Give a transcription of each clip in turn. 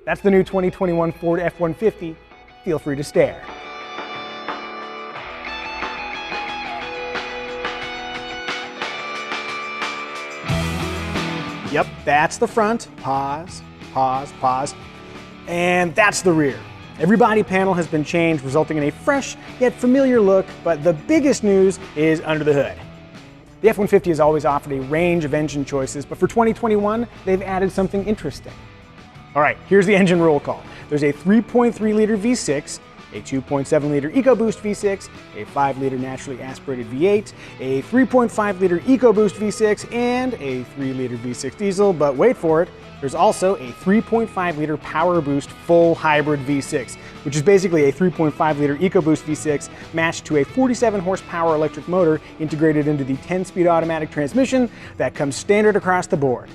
That's the new 2021 Ford F-150. Feel free to stare. Yep, that's the front. Pause, pause, pause. And that's the rear. Every body panel has been changed, resulting in a fresh yet familiar look, but the biggest news is under the hood. The F-150 has always offered a range of engine choices, but for 2021, they've added something interesting. All right, here's the engine roll call. There's a 3.3-liter V6, a 2.7-liter EcoBoost V6, a 5-liter naturally aspirated V8, a 3.5-liter EcoBoost V6, and a 3-liter V6 diesel, but wait for it, there's also a 3.5-liter PowerBoost full hybrid V6, which is basically a 3.5-liter EcoBoost V6 matched to a 47-horsepower electric motor integrated into the 10-speed automatic transmission that comes standard across the board.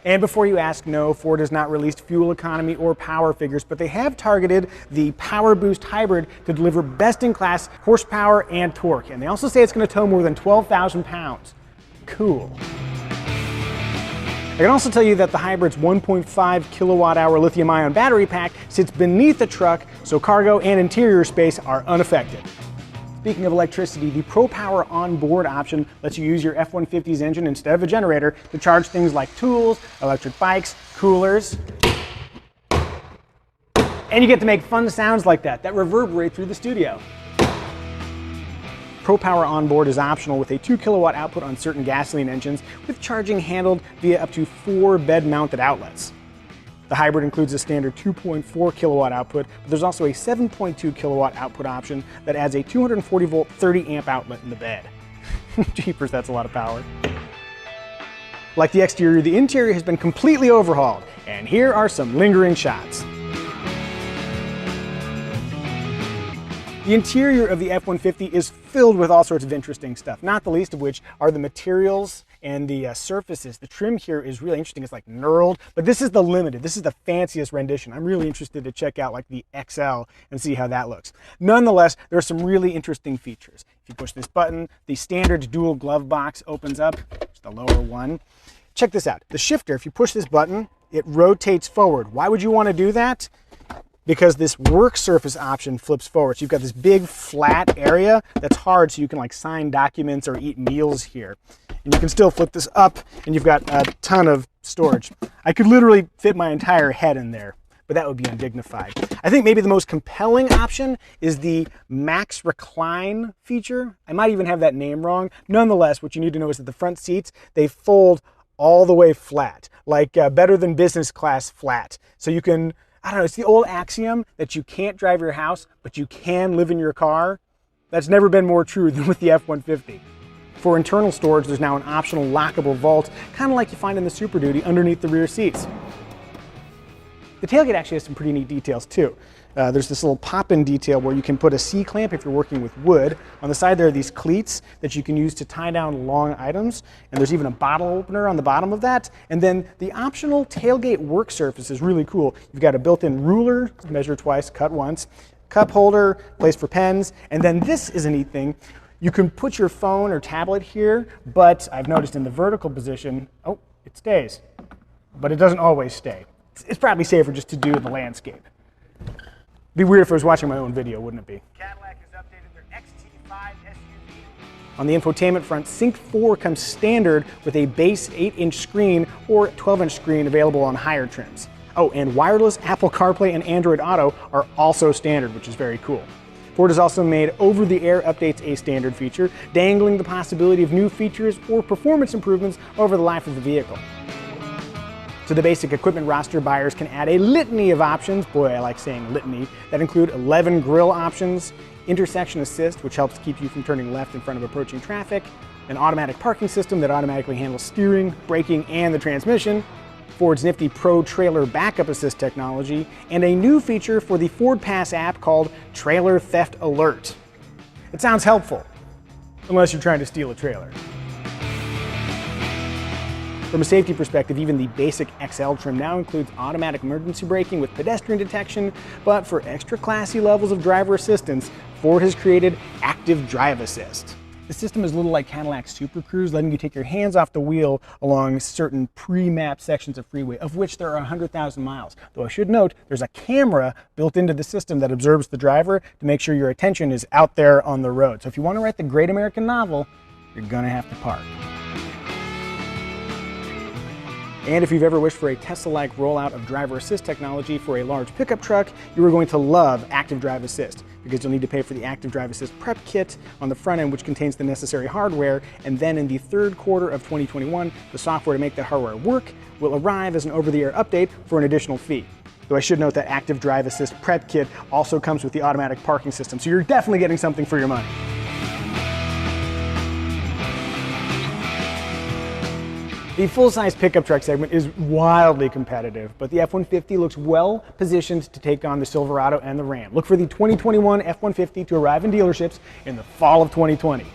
And before you ask, no, Ford has not released fuel economy or power figures, but they have targeted the PowerBoost hybrid to deliver best-in-class horsepower and torque. And they also say it's going to tow more than 12,000 pounds. Cool. I can also tell you that the hybrid's 1.5 kilowatt-hour lithium-ion battery pack sits beneath the truck, so cargo and interior space are unaffected. Speaking of electricity, the ProPower onboard option lets you use your F-150's engine instead of a generator to charge things like tools, electric bikes, coolers, and you get to make fun sounds like that reverberate through the studio. ProPower onboard is optional with a 2 kilowatt output on certain gasoline engines, with charging handled via up to 4 bed-mounted outlets. The hybrid includes a standard 2.4 kilowatt output, but there's also a 7.2 kilowatt output option that adds a 240 volt 30 amp outlet in the bed. Jeepers, that's a lot of power. Like the exterior, the interior has been completely overhauled, and here are some lingering shots. The interior of the F-150 is filled with all sorts of interesting stuff, not the least of which are the materials and the surfaces. The trim here is really interesting. It's like knurled, but this is the limited. This is the fanciest rendition. I'm really interested to check out like the XL and see how that looks. Nonetheless, there are some really interesting features. If you push this button, the standard dual glove box opens up, just the lower one. Check this out. The shifter, if you push this button, it rotates forward. Why would you want to do that? Because this work surface option flips forward. So you've got this big flat area that's hard, so you can like sign documents or eat meals here. And you can still flip this up and you've got a ton of storage. I could literally fit my entire head in there, but that would be undignified. I think maybe the most compelling option is the Max Recline feature. I might even have that name wrong. Nonetheless, what you need to know is that the front seats, they fold all the way flat, like better than business class flat. So you can, I don't know, it's the old axiom that you can't drive your house, but you can live in your car. That's never been more true than with the F-150. For internal storage, there's now an optional lockable vault, kind of like you find in the Super Duty underneath the rear seats. The tailgate actually has some pretty neat details too. There's this little pop-in detail where you can put a C-clamp if you're working with wood. On the side there are these cleats that you can use to tie down long items, and there's even a bottle opener on the bottom of that. And then the optional tailgate work surface is really cool. You've got a built-in ruler, measure twice, cut once, cup holder, place for pens, and then this is a neat thing. You can put your phone or tablet here, but I've noticed in the vertical position, oh, it stays, but it doesn't always stay. It's probably safer just to do in the landscape. It'd be weird if I was watching my own video, wouldn't it be? Cadillac has updated their XT5 SUV. On the infotainment front, Sync 4 comes standard with a base 8-inch screen or 12-inch screen available on higher trims. Oh, and wireless Apple CarPlay and Android Auto are also standard, which is very cool. Ford has also made over-the-air updates a standard feature, dangling the possibility of new features or performance improvements over the life of the vehicle. To the basic equipment roster, buyers can add a litany of options, boy I like saying litany, that include 11 grille options, intersection assist, which helps keep you from turning left in front of approaching traffic, an automatic parking system that automatically handles steering, braking, and the transmission, Ford's nifty Pro Trailer Backup Assist technology, and a new feature for the Ford Pass app called Trailer Theft Alert. It sounds helpful, unless you're trying to steal a trailer. From a safety perspective, even the basic XL trim now includes automatic emergency braking with pedestrian detection, but for extra classy levels of driver assistance, Ford has created Active Drive Assist. The system is a little like Cadillac's Super Cruise, letting you take your hands off the wheel along certain pre-mapped sections of freeway, of which there are 100,000 miles. Though I should note, there's a camera built into the system that observes the driver to make sure your attention is out there on the road. So if you want to write the great American novel, you're gonna have to park. And if you've ever wished for a Tesla-like rollout of driver assist technology for a large pickup truck, you are going to love Active Drive Assist, because you'll need to pay for the Active Drive Assist prep kit on the front end, which contains the necessary hardware, and then in the third quarter of 2021, the software to make that hardware work will arrive as an over-the-air update for an additional fee. Though I should note that Active Drive Assist prep kit also comes with the automatic parking system, so you're definitely getting something for your money. The full-size pickup truck segment is wildly competitive, but the F-150 looks well positioned to take on the Silverado and the Ram. Look for the 2021 F-150 to arrive in dealerships in the fall of 2020.